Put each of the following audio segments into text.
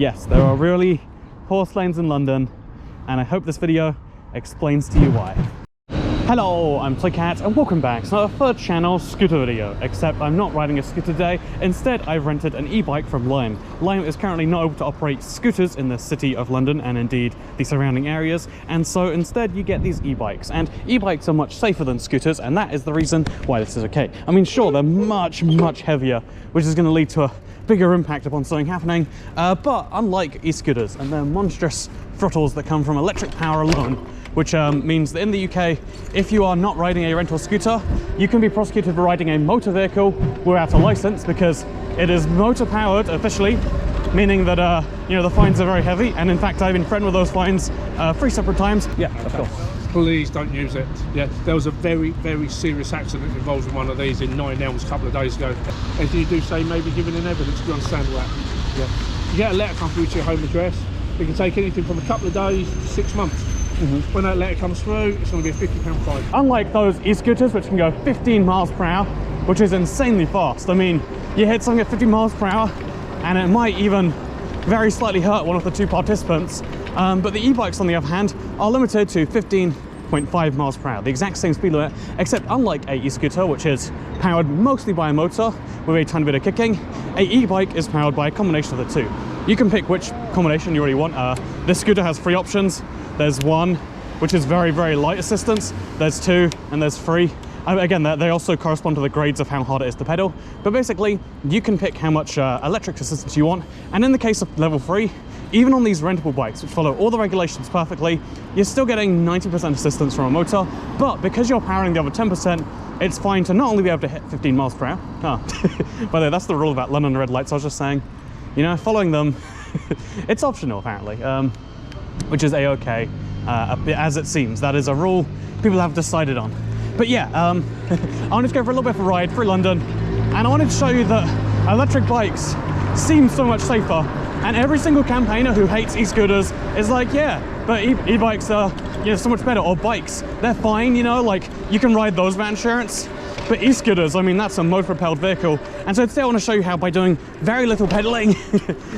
Yes, there are really horse lanes in London, and I hope this video explains to you why. Hello, I'm Playcat and welcome back to another third channel scooter video, except I'm not riding a scooter today. Instead, I've rented an e-bike from Lime. Lime is currently not able to operate scooters in the city of London and indeed the surrounding areas, and so instead you get these e-bikes. And e-bikes are much safer than scooters, and that is the reason why this is okay. I mean, sure, they're much heavier, which is going to lead to a bigger impact upon something happening, but unlike e-scooters and their monstrous throttles that come from electric power alone, which means that in the UK, if you are not riding a rental scooter, you can be prosecuted for riding a motor vehicle without a license because it is motor powered officially, meaning that you know, the fines are very heavy. And in fact, I've been threatened with those fines 3 separate times. Yeah, of course. Please don't use it. Yeah, there was a very serious accident involved in one of these in 9 Elms a couple of days ago. And you do say maybe giving in evidence, do you understand that? Yeah. You get a letter come through to your home address. It can take anything from a couple of days to 6 months. When that letter comes through, it's going to be a £50 fine. Unlike those e-scooters, which can go 15 miles per hour, which is insanely fast. I mean, you hit something at 50 miles per hour, and it might even very slightly hurt one of the 2 participants. But the e-bikes, on the other hand, are limited to 15.5 miles per hour, the exact same speed limit, except unlike a e-scooter, which is powered mostly by a motor with a tiny bit of kicking, a e-bike is powered by a combination of the 2. You can pick which combination you really want. This scooter has 3 options. There's 1, which is very light assistance. There's 2, and there's 3. Again, they also correspond to the grades of how hard it is to pedal. But basically, you can pick how much electric assistance you want. And in the case of level 3, even on these rentable bikes, which follow all the regulations perfectly, you're still getting 90% assistance from a motor. But because you're powering the other 10%, it's fine to not only be able to hit 15 miles per hour. By the way, that's the rule about London red lights. I was just saying, you know, following them, it's optional apparently. Which is a-okay, as it seems. That is a rule people have decided on. But yeah, I wanted to go for a little bit of a ride through London, and I wanted to show you that electric bikes seem so much safer. And every single campaigner who hates e-scooters is like, yeah, but e-bikes are, you know, so much better. Or bikes, they're fine, you know, like you can ride those without insurance. But e-scooters, I mean, that's a motor-propelled vehicle. And so today I want to show you how, by doing very little pedaling,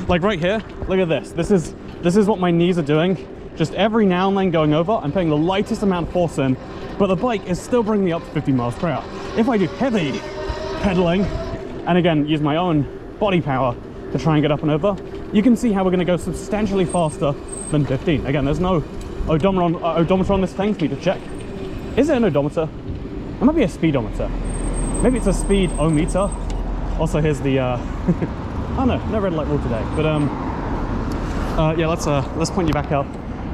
like right here, look at this. This is what my knees are doing. Just every now and then going over, I'm putting the lightest amount of force in, but the bike is still bringing me up to 50 miles per hour. If I do heavy pedaling, and again, use my own body power to try and get up and over, you can see how we're going to go substantially faster than 15. Again, there's no odometer on this thing for me to check. Is it an odometer? It might be a speedometer. Maybe it's a speed-o-meter. Also, here's the, oh no red light rule today. But yeah, let's point you back up.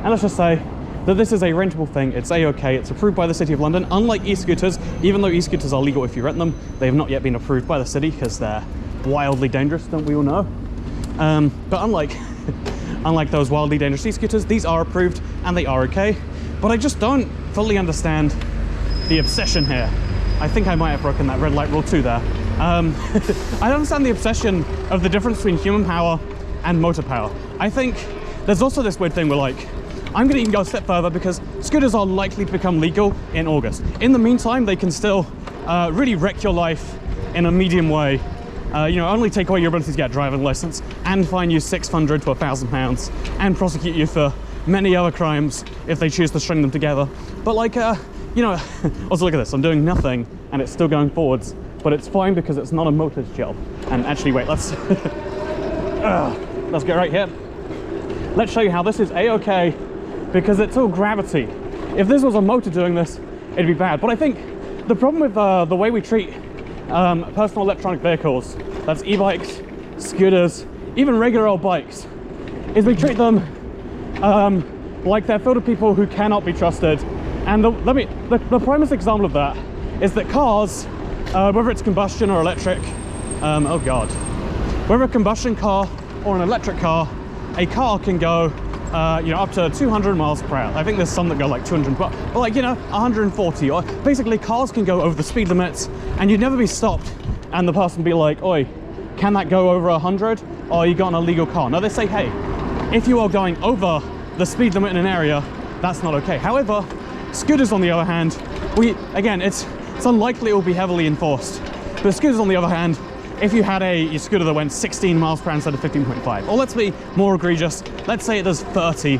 And let's just say that this is a rentable thing. It's a-okay. It's approved by the City of London. Unlike e-scooters, even though e-scooters are legal if you rent them, they have not yet been approved by the city because they're wildly dangerous, don't we all know? But unlike those wildly dangerous e-scooters, these are approved and they are okay. But I just don't fully understand the obsession here. I think I might have broken that red light rule too there. I don't understand the obsession of the difference between human power and motor power. I think there's also this weird thing where, like, I'm going to even go a step further because scooters are likely to become legal in August. In the meantime, they can still really wreck your life in a medium way. You know, only take away your ability to get a driving license and fine you £600 to £1,000 and prosecute you for many other crimes if they choose to string them together. But like, you know, also look at this, I'm doing nothing and it's still going forwards, but it's fine because it's not a motor's job. And actually, wait, let's get right here. Let's show you how this is a-okay because it's all gravity. If this was a motor doing this, it'd be bad. But I think the problem with the way we treat personal electronic vehicles, that's e-bikes, scooters, even regular old bikes, is we treat them like they're filled with people who cannot be trusted. And the primest example of that is that cars, whether it's combustion or electric, oh god, whether a combustion car or an electric car, a car can go you know, up to 200 miles per hour. I think there's some that go like 200, but like, you know, 140. Or basically, cars can go over the speed limits, and you'd never be stopped, and the person be like, "Oi, can that go over 100? Or you got an illegal car?" No, they say, "Hey, if you are going over the speed limit in an area, that's not okay." However, scooters, on the other hand, again, it's unlikely it will be heavily enforced. But scooters, on the other hand, if you had a scooter that went 16 miles per hour instead of 15.5. Or let's be more egregious, let's say it does 30,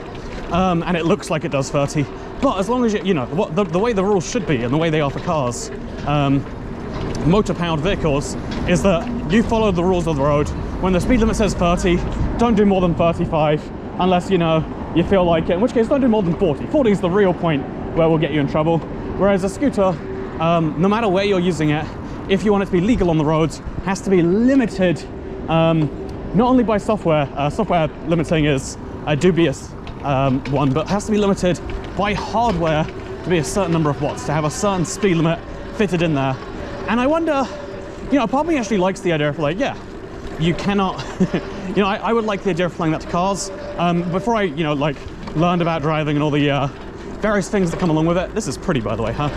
and it looks like it does 30. But as long as you know, the way the rules should be and the way they are for cars, motor-powered vehicles, is that you follow the rules of the road. When the speed limit says 30, don't do more than 35, unless, you know, you feel like it, in which case don't do more than 40. 40 is the real point where we'll get you in trouble. Whereas a scooter, no matter where you're using it, if you want it to be legal on the roads, has to be limited, not only by software. Software limiting is a dubious one, but has to be limited by hardware to be a certain number of watts, to have a certain speed limit fitted in there. And I wonder, you know, part of me actually likes the idea of like, yeah, you cannot, you know, I would like the idea of applying that to cars. Before I, you know, like learned about driving and all the various things that come along with it. This is pretty, by the way, huh?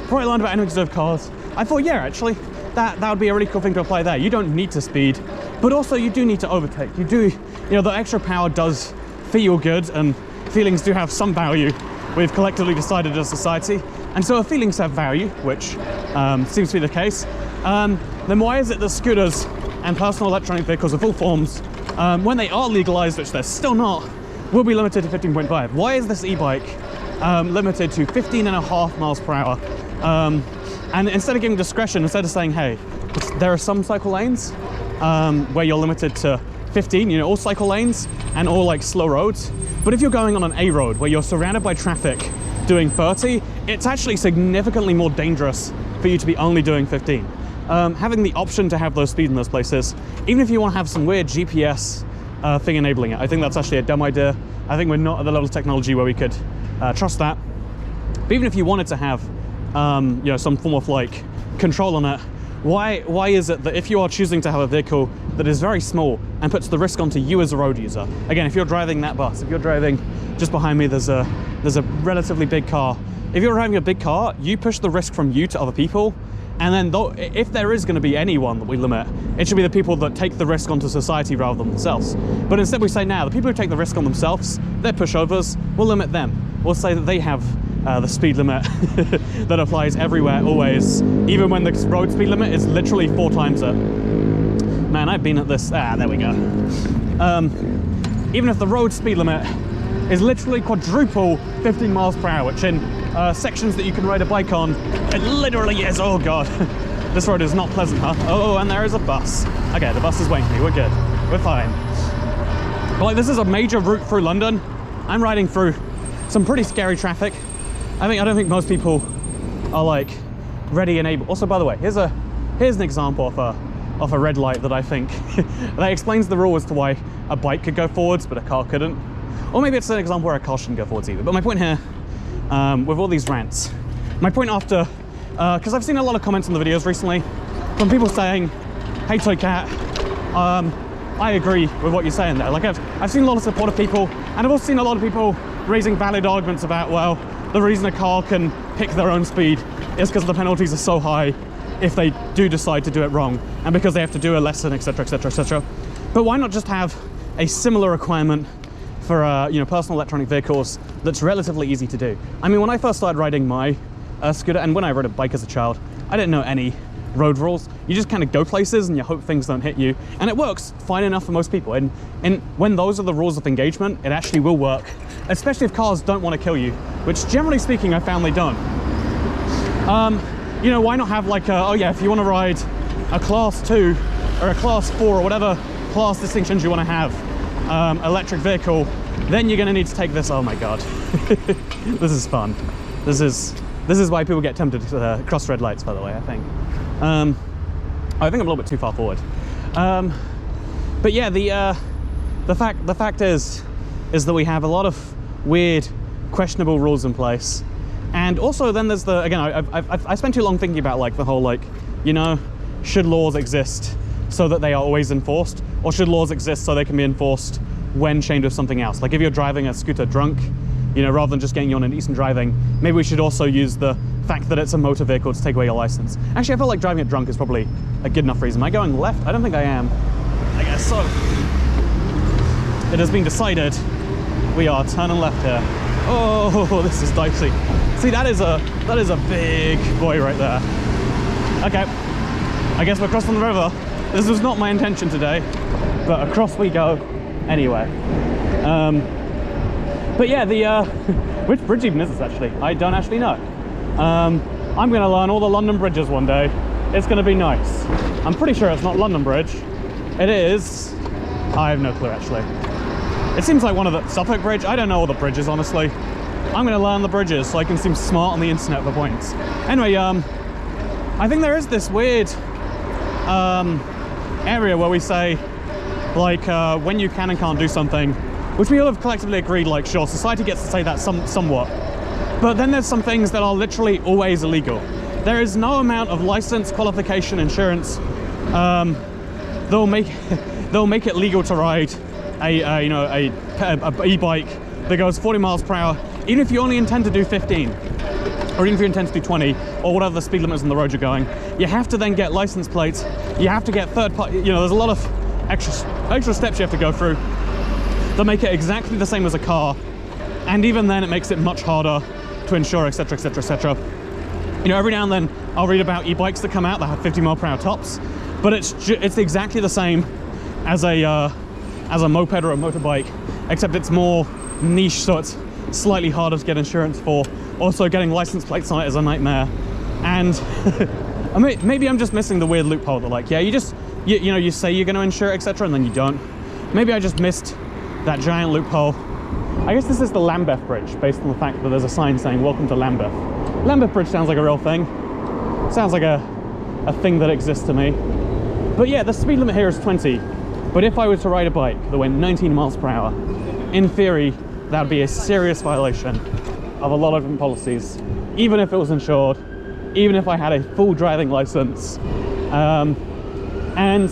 Before I learned about anything to do with cars, I thought, yeah, actually, that would be a really cool thing to apply there. You don't need to speed, but also you do need to overtake. You do, you know, the extra power does feel good, and feelings do have some value. We've collectively decided as a society, and so if feelings have value, which seems to be the case, then why is it that scooters and personal electronic vehicles of all forms, when they are legalized, which they're still not, will be limited to 15.5? Why is this e-bike limited to 15.5 miles per hour? And instead of giving discretion, instead of saying, hey, there are some cycle lanes where you're limited to 15, you know, all cycle lanes and all like slow roads. But if you're going on an A road where you're surrounded by traffic doing 30, it's actually significantly more dangerous for you to be only doing 15. Having the option to have those speed in those places, even if you want to have some weird GPS thing enabling it, I think that's actually a dumb idea. I think we're not at the level of technology where we could trust that. But even if you wanted to have you know, some form of like control on it, why is it that if you are choosing to have a vehicle that is very small and puts the risk onto you as a road user? Again, if you're driving that bus, if you're driving just behind me, there's a relatively big car. If you're driving a big car, you push the risk from you to other people. And then if there is going to be anyone that we limit, it should be the people that take the risk onto society rather than themselves. But instead we say now, the people who take the risk on themselves, they're pushovers, we'll limit them. We'll say that they have the speed limit that applies everywhere, always, even when the road speed limit is literally 4 times it. Man, I've been at this, there we go. Even if the road speed limit is literally quadruple 15 miles per hour, which in sections that you can ride a bike on, it literally is, oh God. This road is not pleasant, huh? Oh, and there is a bus. Okay, the bus is waiting for me, we're good, we're fine. But like, this is a major route through London. I'm riding through some pretty scary traffic. I don't think most people are like ready and able. Also, by the way, here's an example of a red light that I think that explains the rule as to why a bike could go forwards but a car couldn't. Or maybe it's an example where a car shouldn't go forwards either. But my point here, with all these rants, my point after, because I've seen a lot of comments on the videos recently from people saying, hey Toy Cat, I agree with what you're saying there. Like I've seen a lot of supportive people, and I've also seen a lot of people raising valid arguments about, well, the reason a car can pick their own speed is because the penalties are so high if they do decide to do it wrong, and because they have to do a lesson, etc, etc, etc. But why not just have a similar requirement for you know, personal electronic vehicles that's relatively easy to do? I mean, when I first started riding my scooter, and when I rode a bike as a child, I didn't know any road rules. You just kind of go places and you hope things don't hit you, and it works fine enough for most people. And when those are the rules of engagement, it actually will work, especially if cars don't want to kill you, which generally speaking I found they don't. You know, why not have like oh yeah, if you want to ride a class 2 or a class 4 or whatever class distinctions you want to have, electric vehicle, then you're going to need to take this. Oh my God. This is fun. This is why people get tempted to cross red lights, by the way, I think. I think I'm a little bit too far forward. But yeah, the fact is that we have a lot of weird, questionable rules in place. And also then there's the, again, I spent too long thinking about like the whole, like, you know, should laws exist so that they are always enforced, or should laws exist so they can be enforced when chained with something else? Like if you're driving a scooter drunk, you know, rather than just getting you on a decent driving, maybe we should also use the fact that it's a motor vehicle to take away your license. Actually, I feel like driving it drunk is probably a good enough reason. Am I going left? I don't think I am. I guess so. It has been decided we are turning left here. Oh, this is dicey. See, that is a big boy right there. Okay. I guess we're crossing the river. This was not my intention today, but across we go anyway. But yeah, which bridge even is this actually? I don't actually know. I'm gonna learn all the London bridges one day. It's gonna be nice. I'm pretty sure it's not London Bridge. It is, I have no clue actually. It seems like one of the Suffolk Bridge. I don't know all the bridges, honestly. I'm gonna learn the bridges so I can seem smart on the internet for points. Anyway, I think there is this weird area where we say, like, when you can and can't do something, which we all have collectively agreed, like, sure, society gets to say that somewhat. But then there's some things that are literally always illegal. There is no amount of license, qualification, insurance they'll make it legal to ride a e-bike that goes 40 miles per hour, even if you only intend to do 15, or even if you intend to do 20, or whatever the speed limit is on the road you're going. You have to then get license plates. You have to get third party. You know, there's a lot of extra steps you have to go through that make it exactly the same as a car, and even then, it makes it much harder to insure, etc., etc., etc. You know, every now and then I'll read about e-bikes that come out that have 50 mile per hour tops, but it's exactly the same as a moped or a motorbike, except it's more niche, so it's slightly harder to get insurance for. Also, getting license plates on it is a nightmare. And I mean, maybe I'm just missing the weird loophole that, like, yeah, you know, you say you're going to insure it, etc., and then you don't. Maybe I just missed that giant loophole. I guess this is the Lambeth Bridge, based on the fact that there's a sign saying "Welcome to Lambeth." Lambeth Bridge sounds like a real thing. Sounds like a thing that exists to me. But yeah, the speed limit here is 20. But if I were to ride a bike that went 19 miles per hour, in theory, that would be a serious violation of a lot of different policies, even if it was insured, even if I had a full driving license. And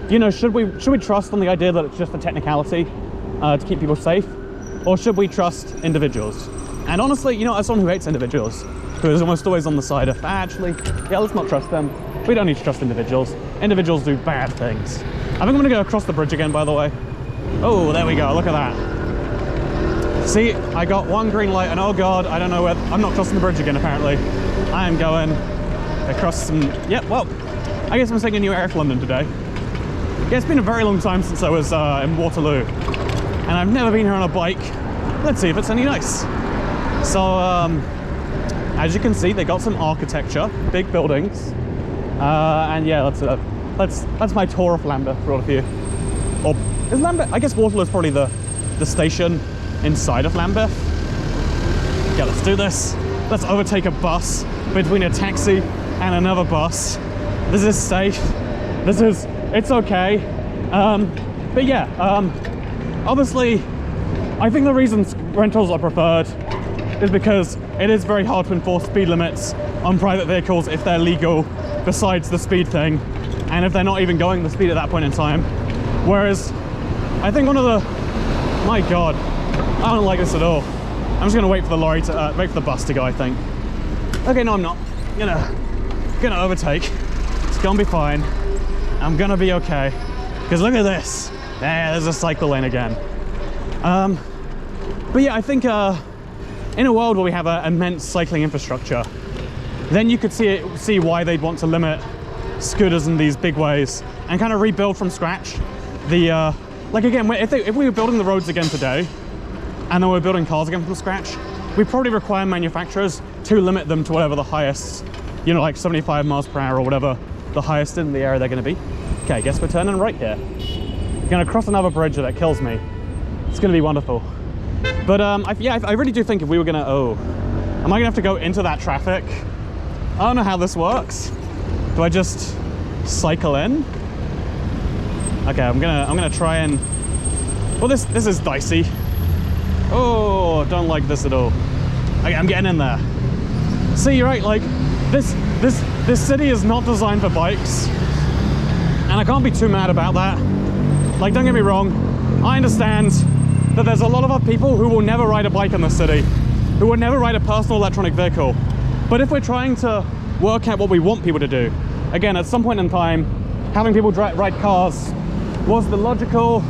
you know, should we trust on the idea that it's just a technicality to keep people safe, or should we trust individuals? And honestly, you know, as someone who hates individuals, who is almost always on the side of, actually, yeah, let's not trust them. We don't need to trust individuals. Individuals do bad things. I think I'm gonna go across the bridge again, by the way. Oh, there we go, look at that. See, I got one green light, and oh God, I don't know where, I'm not crossing the bridge again, apparently. I am going across some, yep, well, I guess I'm seeing a new area for London today. Yeah, it's been a very long time since I was in Waterloo, and I've never been here on a bike. Let's see if it's any nice. So, as you can see, they got some architecture, big buildings, and yeah, that's my tour of Lambeth for all of you. Or is Lambeth? I guess Waterloo is probably the station inside of Lambeth. Yeah, let's do this. Let's overtake a bus between a taxi and another bus. This is safe. It's okay. But yeah, obviously, I think the reasons rentals are preferred is because it is very hard to enforce speed limits on private vehicles if they're legal, besides the speed thing, and if they're not even going the speed at that point in time. Whereas, I think one of the, my God, I don't like this at all. I'm just gonna wait for the lorry to, wait for the bus to go, I think. Okay, no, I'm not. Gonna overtake. It's gonna be fine. I'm gonna be okay. Because look at this. There's a cycle lane again. But yeah, I think in a world where we have an immense cycling infrastructure, then you could see why they'd want to limit scooters in these big ways and kind of rebuild from scratch. Like again, if we were building the roads again today, and then we're building cars again from scratch, we probably require manufacturers to limit them to whatever the highest, you know, like 75 miles per hour or whatever the highest in the area they're going to be. Okay, I guess we're turning right here. Going to cross another bridge that kills me. It's going to be wonderful. But yeah, I really do think if we were going to, am I going to have to go into that traffic? I don't know how this works. Do I just cycle in? Okay, I'm gonna try and, well, this is dicey. Oh, don't like this at all. Okay, I'm getting in there. See, you're right, like, this city is not designed for bikes, and I can't be too mad about that. Like, don't get me wrong, I understand that there's a lot of people who will never ride a bike in the city, who will never ride a personal electronic vehicle. But if we're trying to work out what we want people to do, again, at some point in time, having people ride cars was the logical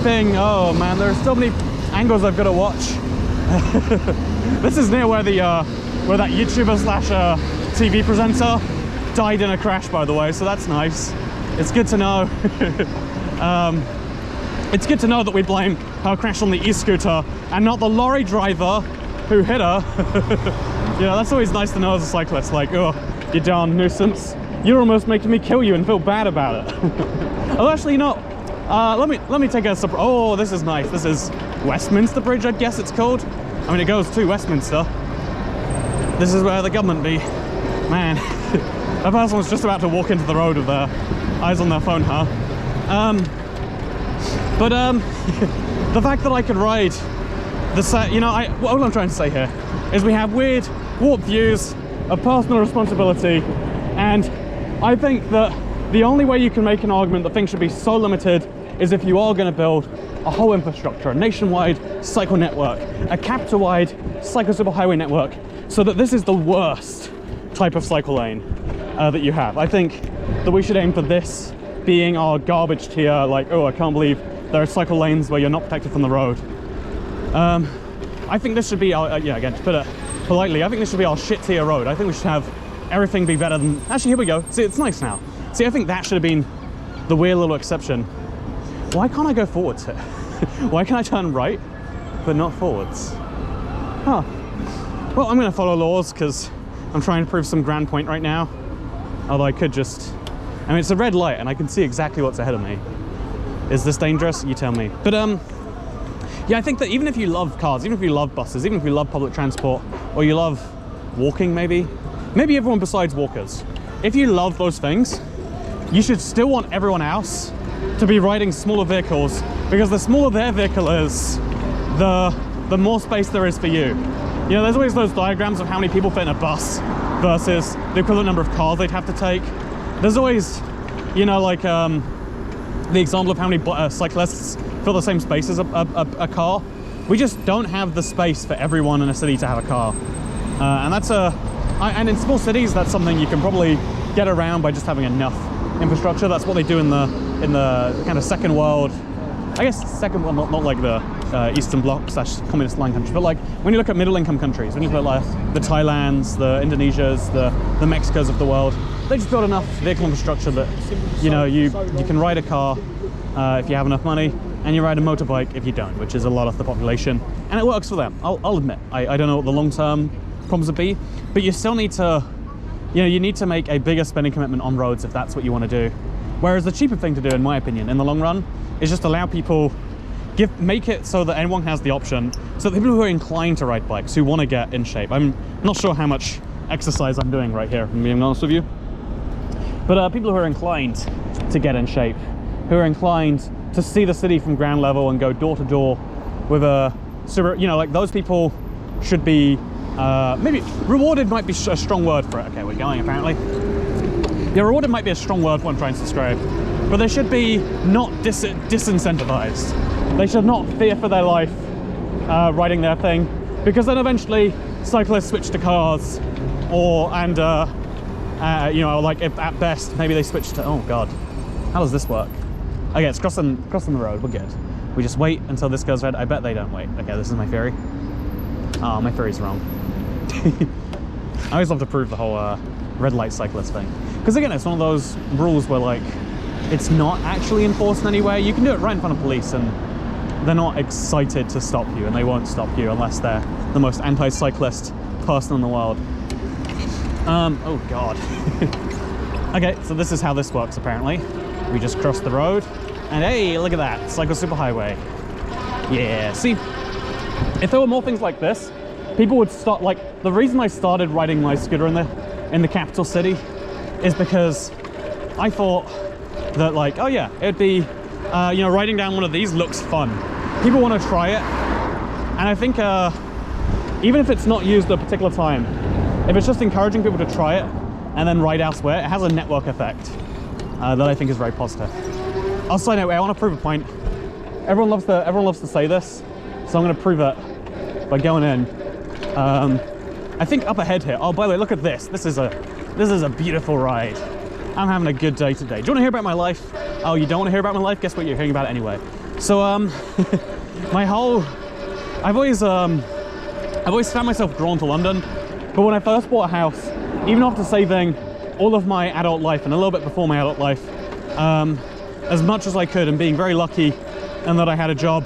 thing. Oh man, there are so many angles I've got to watch. This is near where that YouTuber slash TV presenter died in a crash, by the way, so that's nice. It's good to know. It's good to know that we blame her crash on the e-scooter and not the lorry driver who hit her. You know, that's always nice to know as a cyclist, like, oh, you darn nuisance. You're almost making me kill you and feel bad about it. Oh, actually, no. Let me take a surprise. Oh, this is nice. This is Westminster Bridge, I guess it's called. I mean, it goes to Westminster. This is where the government be. Man, that person was just about to walk into the road with their eyes on their phone, huh? The fact that I could ride the set, you know, what I'm trying to say here is we have weird warped views of personal responsibility, and I think that the only way you can make an argument that things should be so limited is if you are going to build a whole infrastructure, a nationwide cycle network, a capital-wide cycle superhighway network, so that this is the worst type of cycle lane that you have. I think that we should aim for this being our garbage tier, like, oh, I can't believe there are cycle lanes where you're not protected from the road. I think this should be our, yeah, again, to put it politely, I think this should be our shit tier road. I think we should have everything be better than, actually, here we go. See, it's nice now. See, I think that should have been the weird little exception. Why can't I go forwards here? Why can I turn right, but not forwards? Huh. Well, I'm gonna follow laws because I'm trying to prove some grand point right now. Although I could just, I mean, it's a red light and I can see exactly what's ahead of me. Is this dangerous? You tell me. But yeah, I think that even if you love cars, even if you love buses, even if you love public transport, or you love walking, maybe everyone besides walkers, if you love those things, you should still want everyone else to be riding smaller vehicles, because the smaller their vehicle is, the more space there is for you. You know, there's always those diagrams of how many people fit in a bus versus the equivalent number of cars they'd have to take. There's always, you know, like the example of how many cyclists fill the same space as a car. We just don't have the space for everyone in a city to have a car. And that's and in small cities, that's something you can probably get around by just having enough infrastructure. That's what they do in the kind of second world, I guess second world, not like the Eastern Bloc / communist line countries, but like when you look at middle income countries, when you look at like the Thailands, the Indonesias, the Mexicos of the world, they just build enough vehicle infrastructure that, you know, you can ride a car if you have enough money, and you ride a motorbike if you don't, which is a lot of the population, and it works for them. I'll admit, I don't know what the long-term problems would be, but you still need to, you know, you need to make a bigger spending commitment on roads if that's what you want to do. Whereas the cheaper thing to do, in my opinion, in the long run, is just allow people, make it so that anyone has the option, so that people who are inclined to ride bikes, who want to get in shape. I'm not sure how much exercise I'm doing right here, if I'm being honest with you. But people who are inclined to get in shape, who are inclined to see the city from ground level and go door to door with a, you know, like those people should be, maybe rewarded might be a strong word for it. Okay, we're going apparently. Yeah, rewarded might be a strong word for what I'm trying to describe, but they should be not disincentivized. They should not fear for their life riding their thing, because then eventually cyclists switch to cars, or you know, like if at best maybe they switch to, oh god, how does this work? Okay, it's crossing the road, we're good. We just wait until this goes red. I bet they don't wait. Okay, this is my theory. Oh, my theory's wrong. I always love to prove the whole red light cyclist thing, because again, it's one of those rules where like it's not actually enforced in any way. You can do it right in front of police and they're not excited to stop you, and they won't stop you unless they're the most anti-cyclist person in the world. Oh god. Okay, so this is how this works apparently. We just cross the road, and hey, look at that, cycle superhighway. Yeah, see, if there were more things like this, people would start, like, the reason I started riding my scooter in the capital city is because I thought that, like, oh yeah, it'd be, you know, riding down one of these looks fun. People want to try it, and I think even if it's not used at a particular time, if it's just encouraging people to try it and then ride elsewhere, it has a network effect that I think is very positive. Also, anyway, I want to prove a point. Everyone loves to say this, so I'm going to prove it by going in. I think up ahead here. Oh, by the way, look at this. This is a beautiful ride. I'm having a good day today. Do you want to hear about my life? Oh, you don't want to hear about my life? Guess what? You're hearing about it anyway. So, I've always found myself drawn to London. But when I first bought a house, even after saving all of my adult life and a little bit before my adult life, as much as I could, and being very lucky in that I had a job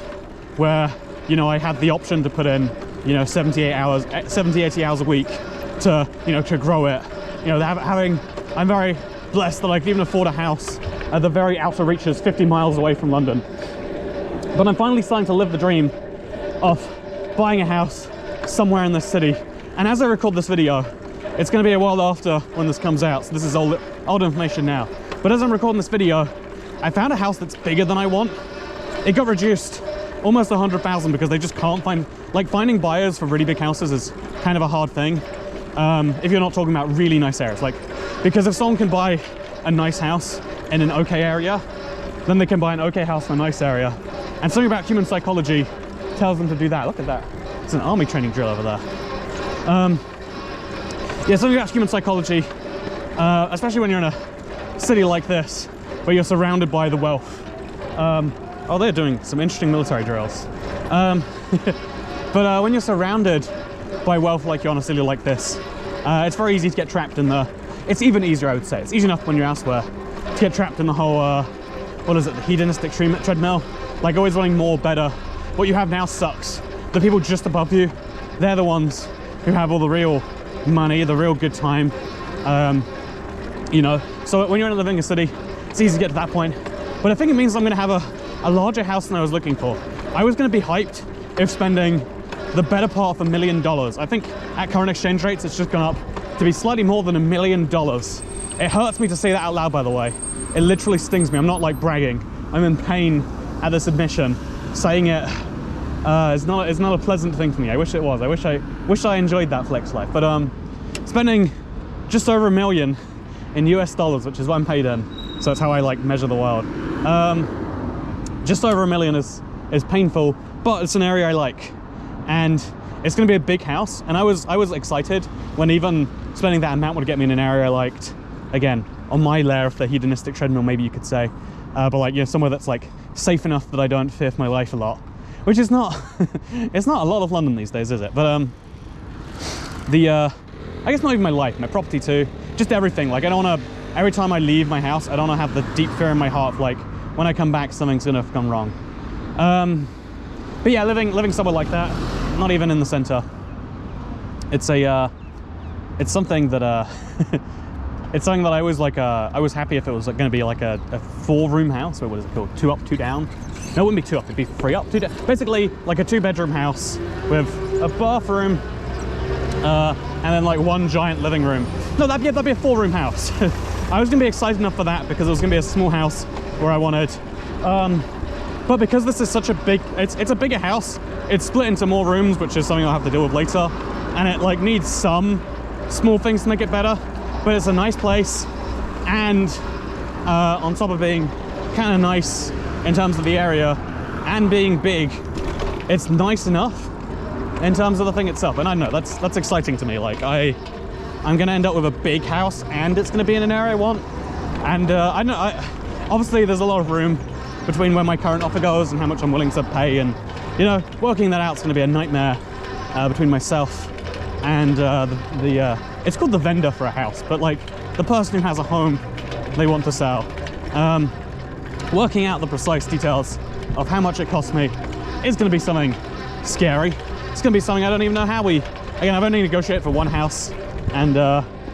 where, you know, I had the option to put in, you know, 70, 80 hours a week to, you know, to grow it. You know, I'm very blessed that I could even afford a house at the very outer reaches, 50 miles away from London. But I'm finally starting to live the dream of buying a house somewhere in this city. And as I record this video, it's going to be a while after when this comes out, so this is old information now. But as I'm recording this video, I found a house that's bigger than I want. It got reduced almost 100,000 because they just can't find, like, finding buyers for really big houses is kind of a hard thing. If you're not talking about really nice areas, like, because if someone can buy a nice house in an okay area, then they can buy an okay house in a nice area. And something about human psychology tells them to do that. Look at that. It's an army training drill over there. Yeah, something about human psychology, especially when you're in a city like this, where you're surrounded by the wealth. Oh, they're doing some interesting military drills. But when you're surrounded by wealth like you're in a city like this, it's very easy to get trapped in the... It's even easier, I would say. It's easy enough when you're elsewhere to get trapped in the whole, what is it, the hedonistic treadmill? Like always wanting more, better. What you have now sucks. The people just above you, they're the ones who have all the real money, the real good time. You know, so when you're living in a city, it's easy to get to that point. But I think it means I'm gonna have a larger house than I was looking for. I was gonna be hyped if spending the better part of $1 million. I think at current exchange rates, it's just gone up to be slightly more than $1 million. It hurts me to say that out loud, by the way. It literally stings me. I'm not like bragging. I'm in pain at this admission. Saying it is not a pleasant thing for me. I wish it was. I wish I enjoyed that flex life. But spending just over $1 million in US dollars, which is what I'm paid in, so that's how I like measure the world. Just over $1 million is painful, but it's an area I like, and it's going to be a big house. And I was excited when even spending that amount would get me in an area I liked. Again, on my layer of the hedonistic treadmill, maybe you could say, but like, you know, somewhere that's like safe enough that I don't fear for my life a lot, which is not it's not a lot of London these days, is it? But I guess not even my life, my property too, just everything. Like, I don't want to, every time I leave my house, I don't want to have the deep fear in my heart of like, when I come back, something's gonna have gone wrong. But yeah, living somewhere like that, not even in the center, it's something that it's something that I was like, I was happy if it was like going to be like a 4-room house, or what is it called, 2 up, 2 down? No, it wouldn't be 2 up, it'd be 3 up, 2 down. Basically like a 2-bedroom house with a bathroom, and then like 1 giant living room. No, that'd be a 4-room house. I was gonna be excited enough for that because it was gonna be a small house where I wanted. But because this is such a big, it's a bigger house, it's split into more rooms, which is something I'll have to deal with later. And it like needs some small things to make it better, but it's a nice place. And on top of being kind of nice in terms of the area and being big, it's nice enough in terms of the thing itself. And I know that's exciting to me. Like I'm gonna end up with a big house and it's gonna be in an area I want. And I know, obviously there's a lot of room between where my current offer goes and how much I'm willing to pay, and you know, working that out is going to be a nightmare between myself and it's called the vendor for a house, but like the person who has a home they want to sell. Working out the precise details of how much it costs me is going to be something scary. It's going to be something I don't even know how again, I've only negotiated for 1 house, and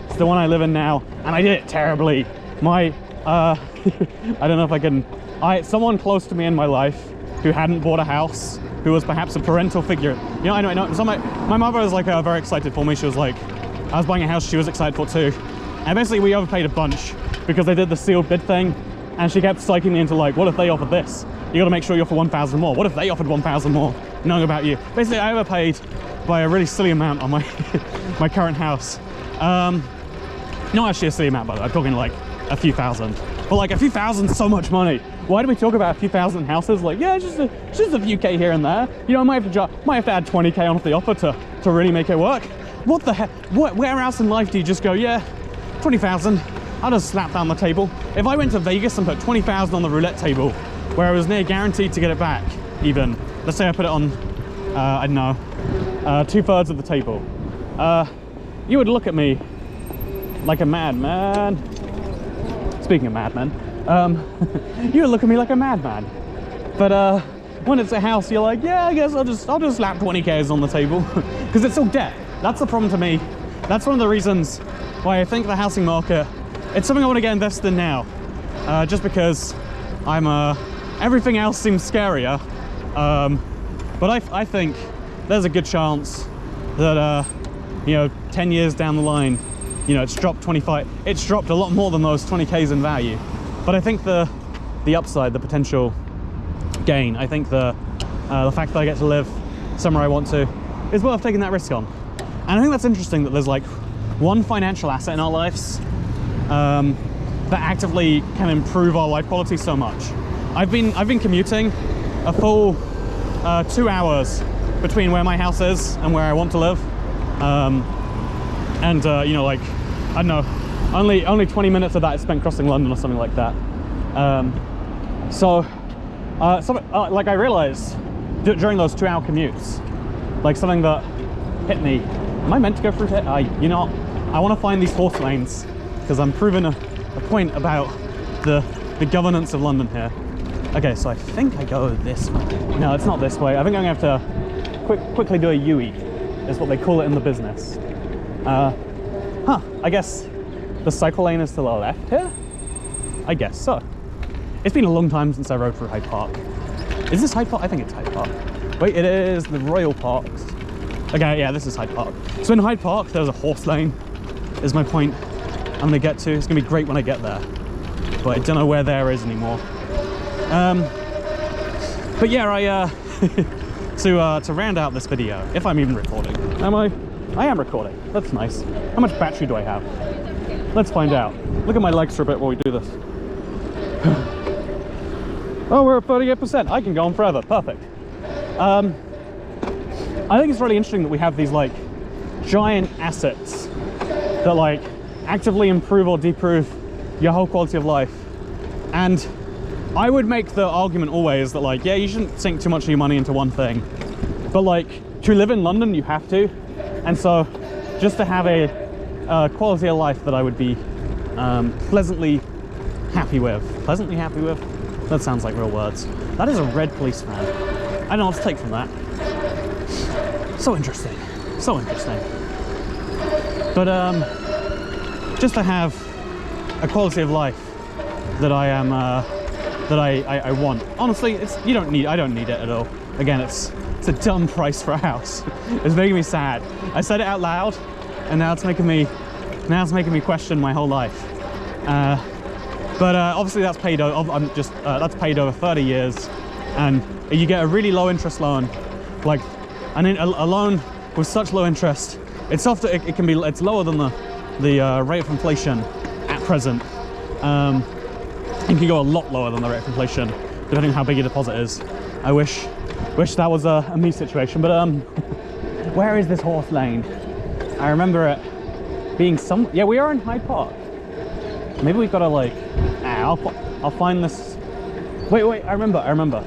it's the one I live in now, and I did it terribly. I don't know if I can, someone close to me in my life who hadn't bought a house, who was perhaps a parental figure. You know, I know. So my mother was like very excited for me. She was like, I was buying a house she was excited for too. And basically we overpaid a bunch because they did the sealed bid thing, and she kept psyching me into like, what if they offered this? You got to make sure you offer 1,000 more. What if they offered 1,000 more, knowing about you? Basically, I overpaid by a really silly amount on my my current house. Not actually a silly amount, by the way. I'm talking like a few thousand. But like a few thousand, so much money. Why do we talk about a few thousand houses? Like, yeah, just a few K here and there. You know, I might have to add 20K onto the offer to really make it work. What the heck? Where else in life do you just go, yeah, 20,000, I'll just slap down the table? If I went to Vegas and put 20,000 on the roulette table, where I was near guaranteed to get it back, even, let's say I put it on, I don't know, 2/3 of the table, you would look at me like a madman. Speaking of madmen, you look at me like a madman. But when it's a house, you're like, yeah, I guess I'll just slap 20Ks on the table because it's all debt. That's the problem to me. That's one of the reasons why I think the housing market, it's something I want to get invested in now. Just because I'm everything else seems scarier. But I think there's a good chance that you know, 10 years down the line, you know, it's dropped a lot more than those 20Ks in value. But I think the upside, the potential gain, I think the fact that I get to live somewhere I want to is worth taking that risk on. And I think that's interesting that there's like one financial asset in our lives that actively can improve our life quality so much. I've been commuting a full 2 hours between where my house is and where I want to live, and you know, like, I don't know, only 20 minutes of that is spent crossing London or something like that. Like I realized during those 2 hour commutes, like something that hit me. Am I meant to go through here? You know, I want to find these horse lanes because I'm proving a point about the governance of London here. Okay, so I think I go this way. No, it's not this way. I think I'm gonna have to quickly do a U-E, is what they call it in the business. I guess the cycle lane is to the left here? I guess so. It's been a long time since I rode through Hyde Park. Is this Hyde Park? I think it's Hyde Park. Wait, it is the Royal Parks. Okay, yeah, this is Hyde Park. So in Hyde Park, there's a horse lane, is my point I'm gonna get to. It's gonna be great when I get there, but I don't know where there is anymore. But yeah, to round out this video, if I'm even recording. Am I? I am recording. That's nice. How much battery do I have? Let's find out. Look at my legs for a bit while we do this. Oh, we're at 38%. I can go on forever. Perfect. I think it's really interesting that we have these like giant assets that like actively improve or deprove your whole quality of life. And I would make the argument always that like, yeah, you shouldn't sink too much of your money into one thing, but like to live in London, you have to. And so just to have a quality of life that I would be pleasantly happy with. Pleasantly happy with? That sounds like real words. That is a red police van. I don't know what to take from that. So interesting. So interesting. But just to have a quality of life that I am that I want. Honestly, I don't need it at all. Again, it's a dumb price for a house. It's making me sad. I said it out loud, and now it's making me question my whole life. But obviously that's paid over. That's paid over 30 years, and you get a really low interest loan, like a loan with such low interest. It's often it's lower than the rate of inflation at present. It can go a lot lower than the rate of inflation, depending on how big your deposit is. I wish that was a me situation, but where is this horse lane? I remember it being yeah, we are in Hyde Park. Maybe we've got to like, I'll find this. Wait, I remember.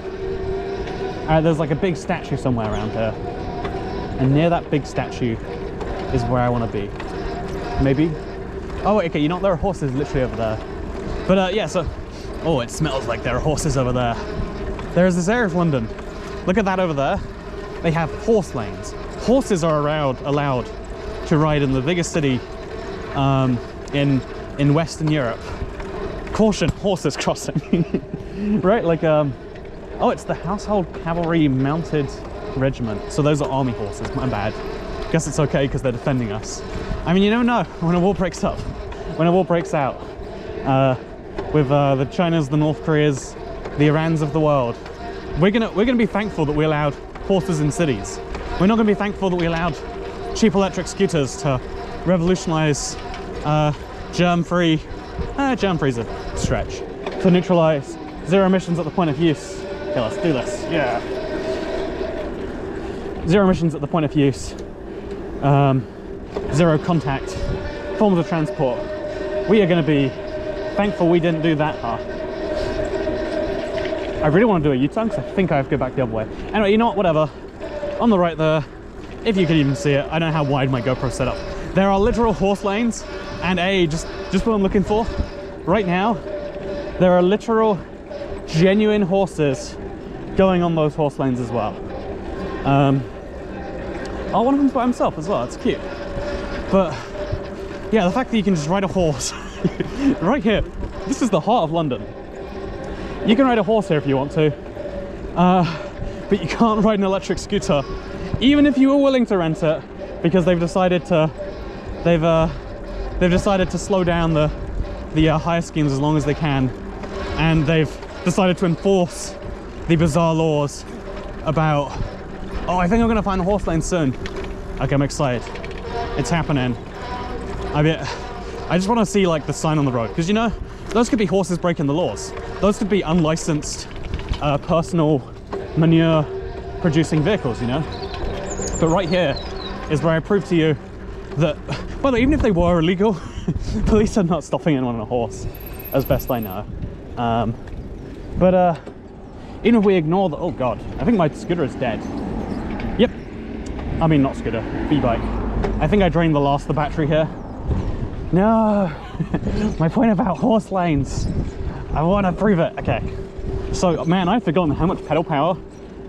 There's like a big statue somewhere around here, and near that big statue is where I want to be. Maybe. Oh, okay, you know, there are horses literally over there. But yeah, so, oh, it smells like there are horses over there. There is this area of London. Look at that over there. They have horse lanes. Horses are allowed to ride in the biggest city in Western Europe. Caution, horses crossing. Right, like, oh, it's the Household Cavalry Mounted Regiment. So those are army horses, my bad. Guess it's okay because they're defending us. I mean, you never know when a war breaks up, when a war breaks out. With the Chinas, the North Koreas, the Irans of the world. We're gonna be thankful that we allowed horses in cities. We're not gonna be thankful that we allowed cheap electric scooters to revolutionize germ-free is a stretch, to neutralize zero emissions at the point of use. Okay, let's do this. Yeah. Zero emissions at the point of use. Zero contact forms of transport. We are going to be thankful we didn't do that, huh? I really want to do a U-turn because I think I have to go back the other way. Anyway, you know what, whatever. On the right there, if you can even see it, I don't know how wide my GoPro's set up. There are literal horse lanes, And just what I'm looking for. Right now, there are literal, genuine horses going on those horse lanes as well. Oh, one of them's by himself as well, it's cute. But yeah, the fact that you can just ride a horse right here, this is the heart of London. You can ride a horse here if you want to, but you can't ride an electric scooter, even if you were willing to rent it, because they've decided to slow down the hire schemes as long as they can, and they've decided to enforce the bizarre laws about, oh, I think I'm gonna find a horse lane soon. Okay, I'm excited. It's happening. I just want to see like the sign on the road, because you know, those could be horses breaking the laws. Those could be unlicensed personal manure producing vehicles, you know. But right here is where I prove to you that, by the way, even if they were illegal, police are not stopping anyone on a horse, as best I know. But even if we ignore the, oh god, I think my scooter is dead. Yep, I mean not scooter, e-bike. I think I drained the last of the battery here. No, my point about horse lanes, I want to prove it. Okay, so man, I've forgotten how much pedal power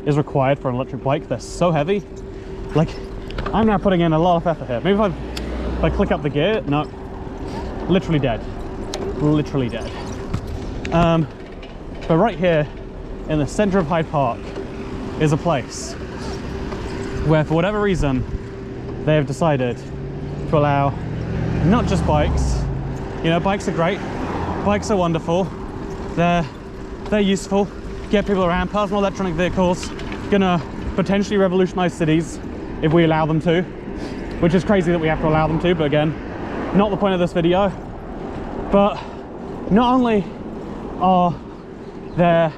is required for an electric bike. They're so heavy. Like, I'm now putting in a lot of effort here. Maybe if I click up the gear, no, literally dead, literally dead. But right here in the center of Hyde Park is a place where, for whatever reason, they have decided to allow not just bikes. You know, bikes are great, bikes are wonderful, they're useful, get people around. Personal electronic vehicles gonna potentially revolutionize cities if we allow them to, which is crazy that we have to allow them to, but again, not the point of this video. But not only are there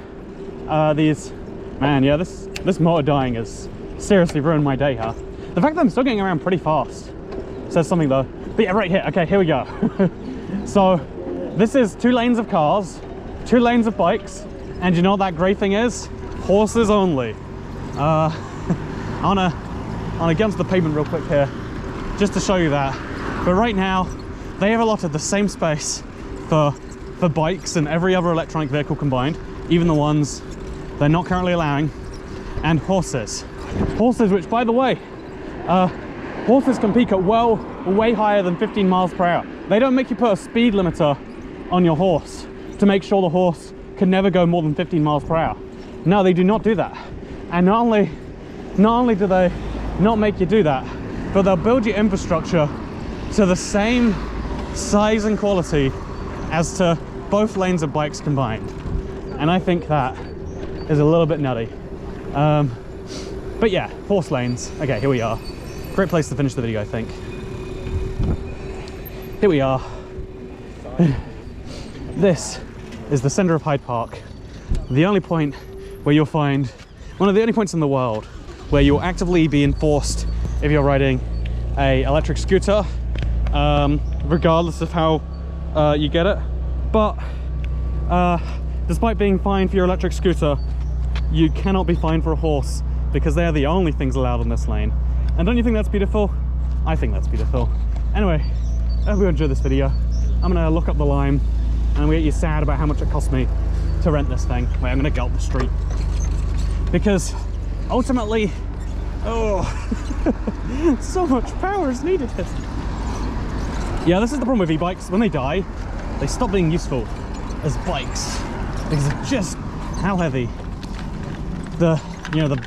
these, man, yeah, this motor dying has seriously ruined my day, huh? The fact that I'm still getting around pretty fast says something though. But yeah, right here, okay, here we go. So this is 2 lanes of cars, 2 lanes of bikes, and you know what that great thing is? Horses only. I wanna get onto the pavement real quick here, just to show you that. But right now, they have allotted the same space for bikes and every other electronic vehicle combined, even the ones they're not currently allowing, and horses. Horses, which by the way, horses can peak at way higher than 15 miles per hour. They don't make you put a speed limiter on your horse to make sure the horse can never go more than 15 miles per hour. No, they do not do that. And not only do they not make you do that, but they'll build your infrastructure to the same size and quality as to both lanes of bikes combined. And I think that is a little bit nutty. But yeah, horse lanes. Okay, here we are. Great place to finish the video, I think. Here we are. This is the center of Hyde Park. The only point where you'll find, one of the only points in the world where you'll actively be enforced if you're riding a electric scooter, regardless of how you get it. But despite being fined for your electric scooter, you cannot be fined for a horse, because they are the only things allowed in this lane. And don't you think that's beautiful? I think that's beautiful. Anyway, I hope you enjoyed this video. I'm gonna look up the line and I'm gonna get you sad about how much it cost me to rent this thing. Wait, I'm gonna go up the street. Because ultimately, oh, so much power is needed. Yeah, this is the problem with e-bikes. When they die, they stop being useful as bikes, because of just how heavy the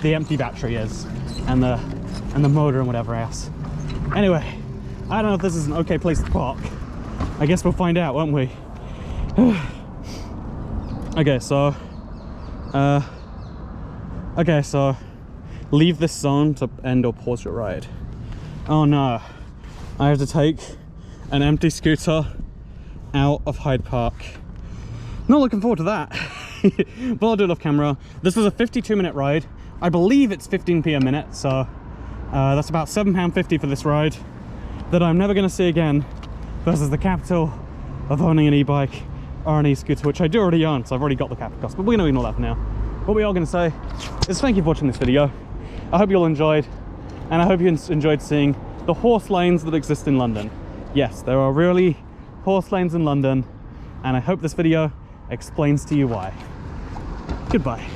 empty battery is, and the motor and whatever else. Anyway, I don't know if this is an okay place to park. I guess we'll find out, won't we? Okay, so leave this zone to end or pause your ride. Oh no, I have to take an empty scooter out of Hyde Park. Not looking forward to that. But I'll do it off camera. This was a 52-minute ride. I believe it's 15p a minute, so that's about £7.50 for this ride that I'm never going to see again, versus the capital of owning an e-bike or an e-scooter, which I do already own, so I've already got the capital cost. But we're going to ignore that for now. What we are going to say is thank you for watching this video. I hope you all enjoyed, and I hope you enjoyed seeing the horse lanes that exist in London. Yes, there are really horse lanes in London, and I hope this video explains to you why. Goodbye.